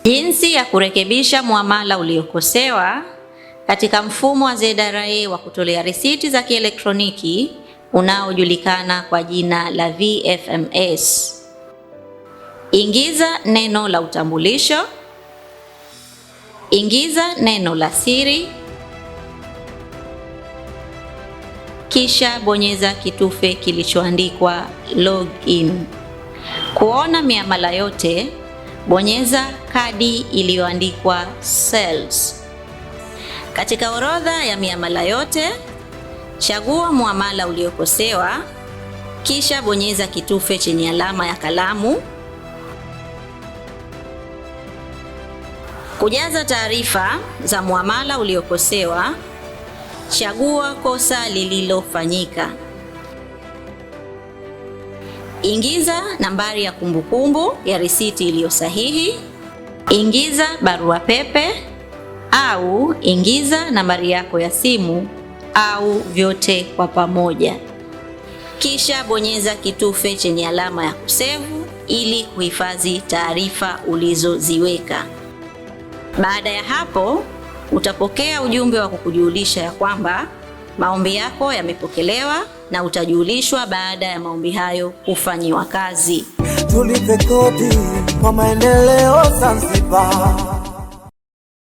Jinsi ya kurekebisha muamala uliokosewa katika mfumo wa ZRA wa kutolea risiti za kielektroniki unaojulikana kwa jina la VFMS. Ingiza neno la utambulisho, ingiza neno la siri, kisha bonyeza kitufe kilichoandikwa login. Kuona miamala yote, bonyeza kadi iliyoandikwa sales. Katika orodha ya miamala yote, chagua muamala uliokosewa, kisha bonyeza kitufe chenye alama ya kalamu. Kujaza taarifa za muamala uliokosewa, chagua kosa lililofanyika. Ingiza nambari ya kumbukumbu ya risiti iliyo sahihi, ingiza barua pepe au ingiza nambari yako ya simu au vyote kwa pamoja. Kisha bonyeza kitufe chenye alama ya kusevu ili kuhifadhi taarifa ulizoziweka. Baada ya hapo, utapokea ujumbe wa kukujulisha ya kwamba maombi yako yamepokelewa na utajulishwa baada ya maombi hayo kufanyiwa kazi. Tulipe kodi kwa maendeleo Zanzibar.